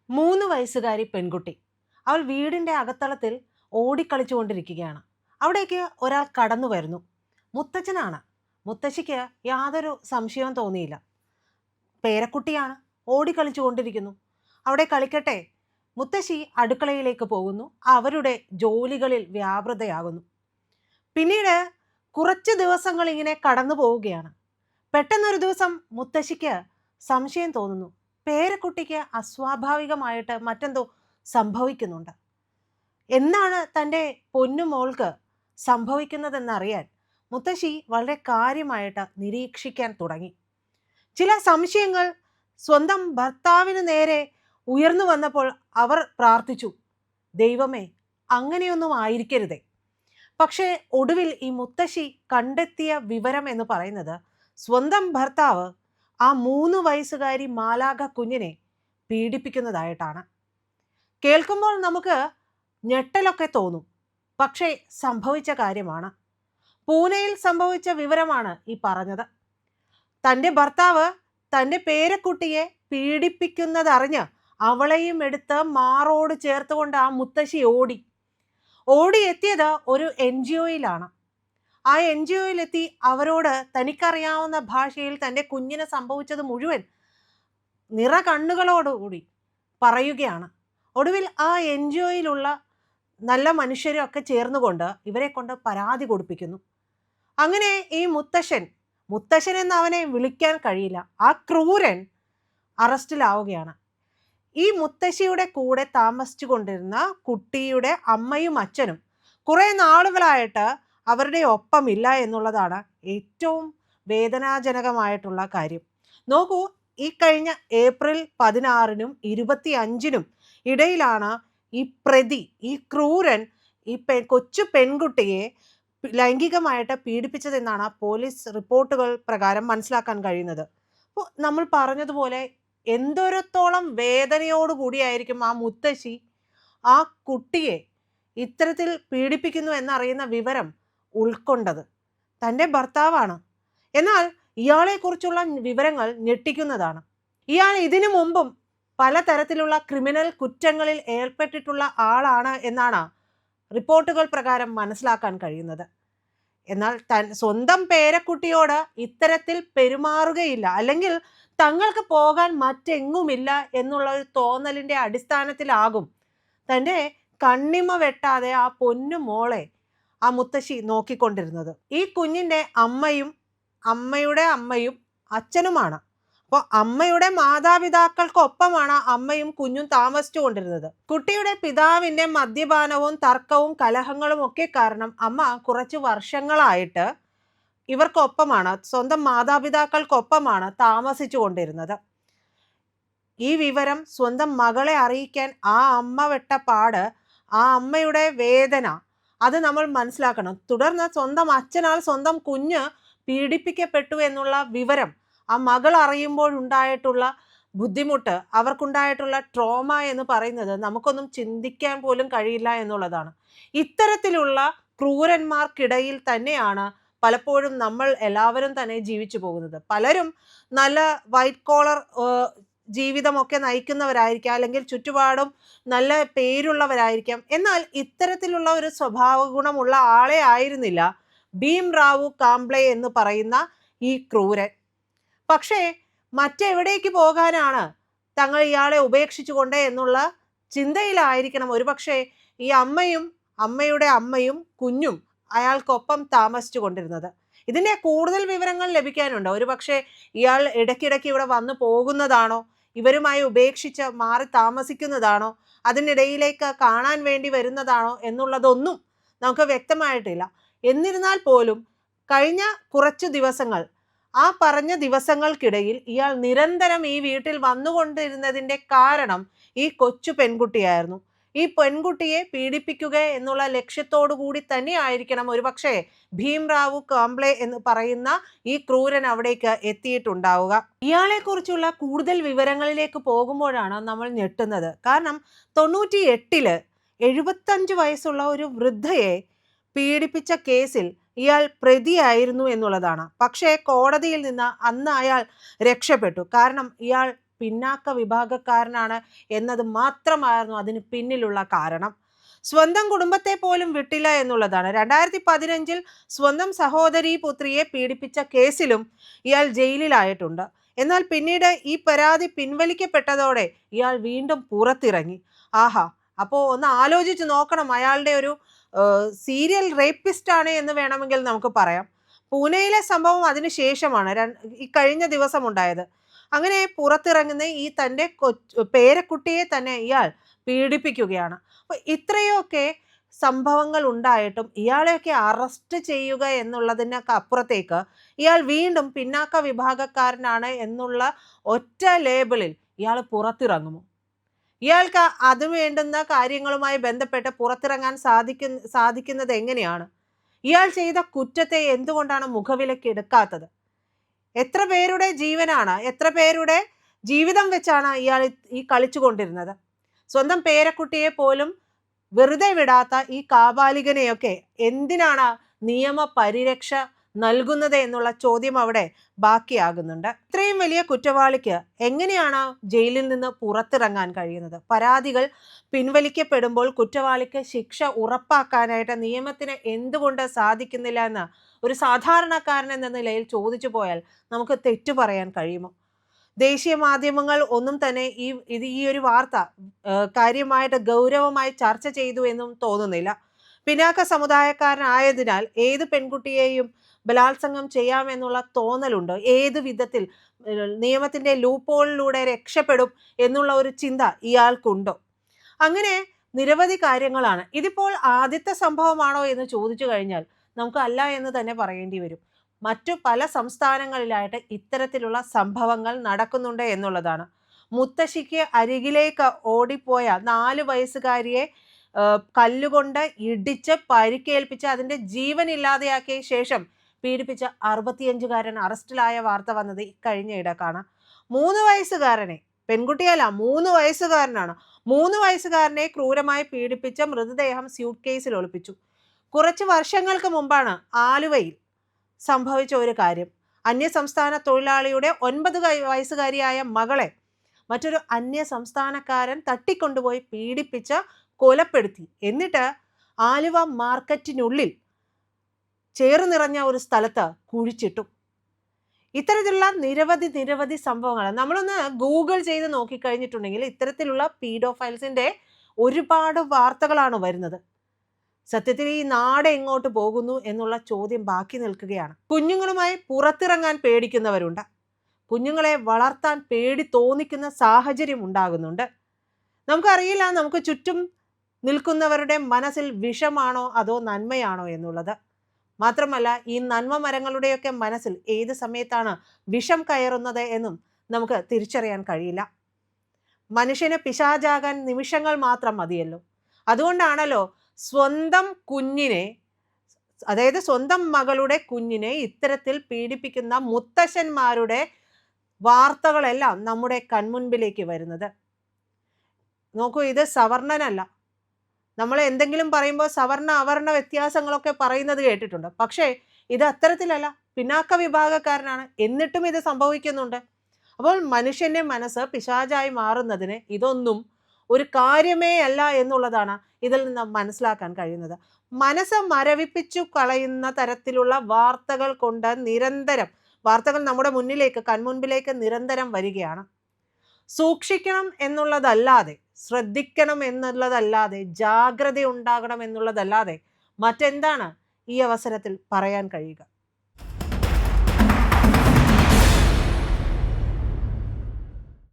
3 വയസ്സുകാരി പെൺകുട്ടി. അവൾ വീടിന്റെ അകത്തളത്തിൽ ഓടിക്കളിച്ചുകൊണ്ടിരിക്കുകയാണ്. അവിടേക്ക് ഒരാൾ കടന്നു വരുന്നു. മുത്തച്ഛനാണ്. മുത്തശ്ശിക്ക് യാതൊരു സംശയവും തോന്നിയില്ല. പേരക്കുട്ടിയാണ്, ഓടിക്കളിച്ചുകൊണ്ടിരിക്കുന്നു. അവിടെ കളിക്കട്ടെ. മുത്തശ്ശി അടുക്കളയിലേക്ക് പോകുന്നു. അവരുടെ ജോലികളിൽ വ്യാപൃതയാകുന്നു. പിന്നീട് കുറച്ച് ദിവസങ്ങൾ ഇങ്ങനെ കടന്നു പോവുകയാണ്. പെട്ടെന്നൊരു ദിവസം മുത്തശ്ശിക്ക് സംശയം തോന്നുന്നു. പേരക്കുട്ടിക്ക് അസ്വാഭാവികമായിട്ട് മറ്റെന്തോ സംഭവിക്കുന്നുണ്ട്. എന്നാണ് തൻ്റെ പൊന്നുമോൾക്ക് സംഭവിക്കുന്നതെന്നറിയാൻ മുത്തശ്ശി വളരെ കാര്യമായിട്ട് നിരീക്ഷിക്കാൻ തുടങ്ങി. ചില സംശയങ്ങൾ സ്വന്തം ഭർത്താവിന് നേരെ ഉയർന്നു വന്നപ്പോൾ അവർ പ്രാർത്ഥിച്ചു, ദൈവമേ, അങ്ങനെയൊന്നും ആയിരിക്കരുതേ. പക്ഷേ ഒടുവിൽ ഈ മുത്തശ്ശി കണ്ടെത്തിയ വിവരം എന്ന് പറയുന്നത് സ്വന്തം ഭർത്താവ് ആ 3 വയസ്സുകാരി മാലാഖ കുഞ്ഞിനെ പീഡിപ്പിക്കുന്നതായിട്ടാണ്. കേൾക്കുമ്പോൾ നമുക്ക് ഞെട്ടലൊക്കെ തോന്നും. പക്ഷേ സംഭവിച്ച കാര്യമാണ്. പൂനെയിൽ സംഭവിച്ച വിവരമാണ് ഈ പറഞ്ഞത്. തൻ്റെ ഭർത്താവ് തൻ്റെ പേരക്കുട്ടിയെ പീഡിപ്പിക്കുന്നതറിഞ്ഞ് അവളെയും എടുത്ത് മാറോട് ചേർത്തുകൊണ്ട് ആ മുത്തശ്ശി ഓടിയെത്തിയത് ഒരു NGOയിലാണ്. ആ NGOയിലെത്തി അവരോട് തനിക്കറിയാവുന്ന ഭാഷയിൽ തൻ്റെ കുഞ്ഞിന് സംഭവിച്ചത് മുഴുവൻ നിറകണ്ണുകളോടുകൂടി പറയുകയാണ്. ഒടുവിൽ ആ NGOയിലുള്ള നല്ല മനുഷ്യരൊക്കെ ചേർന്നുകൊണ്ട് ഇവരെ കൊണ്ട് പരാതി കൊടുപ്പിക്കുന്നു. അങ്ങനെ ഈ മുത്തശ്ശൻ എന്ന് അവനെ വിളിക്കാൻ കഴിയില്ല, ആ ക്രൂരൻ അറസ്റ്റിലാവുകയാണ്. ഈ മുത്തശ്ശിയുടെ കൂടെ താമസിച്ചു കൊണ്ടിരുന്ന കുട്ടിയുടെ അമ്മയും അച്ഛനും കുറേ നാളുകളായിട്ട് അവരുടെ ഒപ്പമില്ല എന്നുള്ളതാണ് ഏറ്റവും വേദനാജനകമായിട്ടുള്ള കാര്യം. നോക്കൂ, ഈ കഴിഞ്ഞ ഏപ്രിൽ 16-നും 25-നും ഇടയിലാണ് ഈ ക്രൂരൻ ഈ കൊച്ചു പെൺകുട്ടിയെ ലൈംഗികമായിട്ട് പീഡിപ്പിച്ചതെന്നാണ് പോലീസ് റിപ്പോർട്ടുകൾ പ്രകാരം മനസ്സിലാക്കാൻ കഴിയുന്നത്. അപ്പോൾ നമ്മൾ പറഞ്ഞതുപോലെ എന്തോരത്തോളം വേദനയോടുകൂടിയായിരിക്കും ആ മുത്തശ്ശി ആ കുട്ടിയെ ഇത്തരത്തിൽ പീഡിപ്പിക്കുന്നു എന്നറിയുന്ന വിവരം ഉൾക്കൊണ്ടത്. തൻ്റെ ഭർത്താവാണ്. എന്നാൽ ഇയാളെക്കുറിച്ചുള്ള വിവരങ്ങൾ ഞെട്ടിക്കുന്നതാണ്. ഇയാൾ ഇതിനു മുമ്പും പലതരത്തിലുള്ള ക്രിമിനൽ കുറ്റങ്ങളിൽ ഏർപ്പെട്ടിട്ടുള്ള ആളാണ് എന്നാണ് റിപ്പോർട്ടുകൾ പ്രകാരം മനസ്സിലാക്കാൻ കഴിയുന്നത്. എന്നാൽ സ്വന്തം പേരക്കുട്ടിയോട് ഇത്തരത്തിൽ പെരുമാറുകയില്ല, അല്ലെങ്കിൽ തങ്ങൾക്ക് പോകാൻ മറ്റെങ്ങുമില്ല എന്നുള്ള ഒരു തോന്നലിൻ്റെ അടിസ്ഥാനത്തിലാകും തൻ്റെ കണ്ണിമ വെട്ടാതെ ആ പൊന്നു മോളെ ആ മുത്തശ്ശി നോക്കിക്കൊണ്ടിരുന്നത്. ഈ കുഞ്ഞിൻ്റെ അമ്മയുടെ അമ്മയും അച്ഛനുമാണ്. അപ്പോൾ അമ്മയുടെ മാതാപിതാക്കൾക്കൊപ്പമാണ് അമ്മയും കുഞ്ഞും താമസിച്ചു കൊണ്ടിരുന്നത്. കുട്ടിയുടെ പിതാവിൻ്റെ മദ്യപാനവും തർക്കവും കലഹങ്ങളും ഒക്കെ കാരണം അമ്മ കുറച്ച് വർഷങ്ങളായിട്ട് ഇവർക്കൊപ്പമാണ്, സ്വന്തം മാതാപിതാക്കൾക്കൊപ്പമാണ് താമസിച്ചു കൊണ്ടിരുന്നത്. ഈ വിവരം സ്വന്തം മകളെ അറിയിക്കാൻ ആ അമ്മ വെട്ട പാട്, ആ അമ്മയുടെ വേദന, അത് നമ്മൾ മനസ്സിലാക്കണം. തുടർന്ന് സ്വന്തം അച്ഛനാൽ സ്വന്തം കുഞ്ഞ് പീഡിപ്പിക്കപ്പെട്ടു എന്നുള്ള വിവരം ആ മകൾ അറിയുമ്പോഴുണ്ടായിട്ടുള്ള ബുദ്ധിമുട്ട്, അവർക്കുണ്ടായിട്ടുള്ള ട്രോമ എന്ന് പറയുന്നത് നമുക്കൊന്നും ചിന്തിക്കാൻ പോലും കഴിയില്ല എന്നുള്ളതാണ്. ഇത്തരത്തിലുള്ള ക്രൂരന്മാർക്കിടയിൽ തന്നെയാണ് പലപ്പോഴും നമ്മൾ എല്ലാവരും തന്നെ ജീവിച്ചു പോകുന്നത്. പലരും നല്ല വൈറ്റ് കോളർ ജീവിതമൊക്കെ നയിക്കുന്നവരായിരിക്കാം, അല്ലെങ്കിൽ ചുറ്റുപാടും നല്ല പേരുള്ളവരായിരിക്കാം. എന്നാൽ ഇത്തരത്തിലുള്ള ഒരു സ്വഭാവ ഗുണമുള്ള ആളെ ആയിരുന്നില്ല ഭീംറാവു കാംബ്ലെ എന്ന് പറയുന്ന ഈ ക്രൂരൻ. പക്ഷേ മറ്റെവിടേക്ക് പോകാനാണ് തങ്ങൾ ഇയാളെ ഉപേക്ഷിച്ചുകൊണ്ട് എന്നുള്ള ചിന്തയിലായിരിക്കണം ഒരുപക്ഷെ ഈ അമ്മയുടെ അമ്മയും കുഞ്ഞും അയാൾക്കൊപ്പം താമസിച്ചു കൊണ്ടിരുന്നത്. ഇതിൻ്റെ കൂടുതൽ വിവരങ്ങൾ ലഭിക്കാനുണ്ട്. ഒരുപക്ഷെ ഇയാൾ ഇടയ്ക്കിടയ്ക്ക് ഇവിടെ വന്നു പോകുന്നതാണോ, ഇവരുമായി ഉപേക്ഷിച്ച് മാറി താമസിക്കുന്നതാണോ, അതിനിടയിലേക്ക് കാണാൻ വേണ്ടി വരുന്നതാണോ എന്നുള്ളതൊന്നും നമുക്ക് വ്യക്തമായിട്ടില്ല. എന്നിരുന്നാൽ പോലും കഴിഞ്ഞ കുറച്ചു ദിവസങ്ങൾ, ആ പറഞ്ഞ ദിവസങ്ങൾക്കിടയിൽ ഇയാൾ നിരന്തരം ഈ വീട്ടിൽ വന്നുകൊണ്ടിരുന്നതിൻ്റെ കാരണം ഈ കൊച്ചു പെൺകുട്ടിയായിരുന്നു. ഈ പെൺകുട്ടിയെ പീഡിപ്പിക്കുക എന്നുള്ള ലക്ഷ്യത്തോടു കൂടി തന്നെ ആയിരിക്കണം ഒരുപക്ഷെ ഭീംറാവു കാംബ്ലെ എന്ന് പറയുന്ന ഈ ക്രൂരൻ അവിടേക്ക് എത്തിയിട്ടുണ്ടാവുക. ഇയാളെക്കുറിച്ചുള്ള കൂടുതൽ വിവരങ്ങളിലേക്ക് പോകുമ്പോഴാണ് നമ്മൾ ഞെട്ടുന്നത്. കാരണം 98-ല് 75 വയസ്സുള്ള ഒരു വൃദ്ധയെ പീഡിപ്പിച്ച കേസിൽ ഇയാൾ പ്രതിയായിരുന്നു എന്നുള്ളതാണ്. പക്ഷേ കോടതിയിൽ നിന്ന് അന്ന് അയാൾ രക്ഷപ്പെട്ടു. കാരണം ഇയാൾ പിന്നാക്ക വിഭാഗക്കാരനാണ് എന്നത് മാത്രമായിരുന്നു അതിന് പിന്നിലുള്ള കാരണം. സ്വന്തം കുടുംബത്തെ പോലും വിട്ടില്ല എന്നുള്ളതാണ്. 2015 സ്വന്തം സഹോദരീ പുത്രിയെ പീഡിപ്പിച്ച കേസിലും ഇയാൾ ജയിലിലായിട്ടുണ്ട്. എന്നാൽ പിന്നീട് ഈ പരാതി പിൻവലിക്കപ്പെട്ടതോടെ ഇയാൾ വീണ്ടും പുറത്തിറങ്ങി. ആഹാ, അപ്പോൾ ഒന്ന് ആലോചിച്ച് നോക്കണം, അയാളുടെ ഒരു സീരിയൽ റേപ്പിസ്റ്റ് ആണ് എന്ന് വേണമെങ്കിൽ നമുക്ക് പറയാം. പൂനെയിലെ സംഭവം അതിനുശേഷമാണ് ഈ കഴിഞ്ഞ ദിവസം ഉണ്ടായത്. അങ്ങനെ പുറത്തിറങ്ങുന്ന ഈ തൻ്റെ പേരക്കുട്ടിയെ തന്നെ ഇയാൾ പീഡിപ്പിക്കുകയാണ്. അപ്പോൾ ഇത്രയൊക്കെ സംഭവങ്ങൾ ഉണ്ടായിട്ടും ഇയാളെയൊക്കെ അറസ്റ്റ് ചെയ്യുക എന്നുള്ളതിനൊക്കെ അപ്പുറത്തേക്ക് ഇയാൾ വീണ്ടും പിന്നാക്ക വിഭാഗക്കാരനാണ് എന്നുള്ള ഒറ്റ ലേബിളിൽ ഇയാൾ പുറത്തിറങ്ങുമോ? ഇയാൾക്ക് അത് വേണ്ടുന്ന കാര്യങ്ങളുമായി ബന്ധപ്പെട്ട് പുറത്തിറങ്ങാൻ സാധിക്കുന്നത് എങ്ങനെയാണ്? ഇയാൾ ചെയ്ത കുറ്റത്തെ എന്തുകൊണ്ടാണ് മുഖവിലയ്ക്ക് എടുക്കാത്തത്? എത്ര പേരുടെ ജീവനാണ്, എത്ര പേരുടെ ജീവിതം വെച്ചാണ് ഇയാൾ ഈ കളിച്ചുകൊണ്ടിരുന്നത്? സ്വന്തം പേരക്കുട്ടിയെ പോലും വെറുതെ വിടാത്ത ഈ കാബാലികനെയൊക്കെ എന്തിനാണ് നിയമ പരിരക്ഷ നൽകുന്നത് എന്നുള്ള ചോദ്യം അവിടെ ബാക്കിയാകുന്നുണ്ട്. ഇത്രയും വലിയ കുറ്റവാളിക്ക് എങ്ങനെയാണ് ജയിലിൽ നിന്ന് പുറത്തിറങ്ങാൻ കഴിയുന്നത്? പരാതികൾ പിൻവലിക്കപ്പെടുമ്പോൾ കുറ്റവാളിക്ക് ശിക്ഷ ഉറപ്പാക്കാനായിട്ട് നിയമത്തിന് എന്തുകൊണ്ട് സാധിക്കുന്നില്ല എന്ന് ഒരു സാധാരണക്കാരൻ എന്ന നിലയിൽ ചോദിച്ചു പോയാൽ നമുക്ക് തെറ്റു പറയാൻ കഴിയുമോ? ദേശീയ മാധ്യമങ്ങൾ ഒന്നും തന്നെ ഈ ഒരു വാർത്ത കാര്യമായിട്ട് ഗൗരവമായി ചർച്ച ചെയ്തു എന്നും തോന്നുന്നില്ല. പിന്നാക്ക സമുദായക്കാരനായതിനാൽ ഏത് പെൺകുട്ടിയെയും ബലാത്സംഗം ചെയ്യാമെന്നുള്ള തോന്നലുണ്ട്. ഏത് വിധത്തിൽ നിയമത്തിന്റെ ലൂപ്പോളിലൂടെ രക്ഷപ്പെടും എന്നുള്ള ഒരു ചിന്ത ഇയാൾക്കുണ്ടോ? അങ്ങനെ നിരവധി കാര്യങ്ങളാണ്. ഇതിപ്പോൾ ആദ്യത്തെ സംഭവമാണോ എന്ന് ചോദിച്ചു കഴിഞ്ഞാൽ നമുക്ക് അല്ല എന്ന് തന്നെ പറയേണ്ടി വരും. മറ്റു പല സംസ്ഥാനങ്ങളിലായിട്ട് ഇത്തരത്തിലുള്ള സംഭവങ്ങൾ നടക്കുന്നുണ്ട് എന്നുള്ളതാണ്. മുത്തശ്ശിക്ക് അരികിലേക്ക് ഓടിപ്പോയ 4 വയസ്സുകാരിയെ കല്ലുകൊണ്ട് ഇടിച്ച് പരിക്കേൽപ്പിച്ച് അതിൻ്റെ ജീവൻ ഇല്ലാതെയാക്കിയ ശേഷം പീഡിപ്പിച്ച 65കാരൻ അറസ്റ്റിലായ വാർത്ത വന്നത് ഇക്കഴിഞ്ഞ ഇടക്കാണ്. 3 വയസ്സുകാരനെ, പെൺകുട്ടിയല്ല, 3 വയസ്സുകാരനാണ്. 3 വയസ്സുകാരനെ ക്രൂരമായി പീഡിപ്പിച്ച മൃതദേഹം സ്യൂട്ട് കേസിൽ ഒളിപ്പിച്ചു. കുറച്ച് വർഷങ്ങൾക്ക് മുമ്പാണ് ആലുവയിൽ സംഭവിച്ച ഒരു കാര്യം. അന്യസംസ്ഥാന തൊഴിലാളിയുടെ 9 വയസ്സുകാരിയായ മകളെ മറ്റൊരു അന്യ സംസ്ഥാനക്കാരൻ തട്ടിക്കൊണ്ടുപോയി പീഡിപ്പിച്ച് കൊലപ്പെടുത്തി. എന്നിട്ട് ആലുവ മാർക്കറ്റിനുള്ളിൽ ചേറ് നിറഞ്ഞ ഒരു സ്ഥലത്ത് കുഴിച്ചിട്ടു. ഇത്തരത്തിലുള്ള നിരവധി സംഭവങ്ങൾ നമ്മളൊന്ന് ഗൂഗിൾ ചെയ്ത് നോക്കിക്കഴിഞ്ഞിട്ടുണ്ടെങ്കിൽ ഇത്തരത്തിലുള്ള പീഡോഫൈൽസിന്റെ ഒരുപാട് വാർത്തകളാണ് വരുന്നത്. സത്യത്തിൽ ഈ നാട് എങ്ങോട്ട് പോകുന്നു എന്നുള്ള ചോദ്യം ബാക്കി നിൽക്കുകയാണ്. കുഞ്ഞുങ്ങളുമായി പുറത്തിറങ്ങാൻ പേടിക്കുന്നവരുണ്ട്. കുഞ്ഞുങ്ങളെ വളർത്താൻ പേടി തോന്നിക്കുന്ന സാഹചര്യം ഉണ്ടാകുന്നുണ്ട്. നമുക്കറിയില്ല നമുക്ക് ചുറ്റും നിൽക്കുന്നവരുടെ മനസ്സിൽ വിഷമാണോ അതോ നന്മയാണോ എന്നുള്ളത്. മാത്രമല്ല ഈ നന്മ മരങ്ങളുടെയൊക്കെ മനസ്സിൽ ഏത് സമയത്താണ് വിഷം കയറുന്നത് എന്നും നമുക്ക് തിരിച്ചറിയാൻ കഴിയില്ല. മനുഷ്യന് പിശാചാകാൻ നിമിഷങ്ങൾ മാത്രം മതിയല്ലോ. അതുകൊണ്ടാണല്ലോ സ്വന്തം കുഞ്ഞിനെ, അതായത് സ്വന്തം മകളുടെ കുഞ്ഞിനെ ഇത്തരത്തിൽ പീഡിപ്പിക്കുന്ന മുത്തശ്ശന്മാരുടെ വാർത്തകളെല്ലാം നമ്മുടെ കൺമുൻപിലേക്ക് വരുന്നത്. നോക്കൂ, ഇത് സവർണനല്ല. നമ്മൾ എന്തെങ്കിലും പറയുമ്പോൾ സവർണ അവർണ വ്യത്യാസങ്ങളൊക്കെ പറയുന്നത് കേട്ടിട്ടുണ്ട്. പക്ഷേ ഇത് അത്തരത്തിലല്ല, പിന്നാക്ക വിഭാഗക്കാരനാണ്, എന്നിട്ടും ഇത് സംഭവിക്കുന്നുണ്ട്. അപ്പോൾ മനുഷ്യന്റെ മനസ്സ് പിശാചായി മാറുന്നതിന് ഇതൊന്നും ഒരു കാര്യമേ അല്ല എന്നുള്ളതാണ് ഇതിൽ നിന്ന് മനസ്സിലാക്കാൻ കഴിയുന്നത്. മനസ്സ് മരവിപ്പിച്ചു കളയുന്ന തരത്തിലുള്ള വാർത്തകൾ കൊണ്ട് വാർത്തകൾ നമ്മുടെ മുന്നിലേക്ക്, കൺമുൻപിലേക്ക് നിരന്തരം വരികയാണ്. സൂക്ഷിക്കണം എന്നുള്ളതല്ലാതെ, ശ്രദ്ധിക്കണം എന്നുള്ളതല്ലാതെ, ജാഗ്രത ഉണ്ടാകണം എന്നുള്ളതല്ലാതെ മറ്റെന്താണ് ഈ അവസരത്തിൽ പറയാൻ കഴിയുക?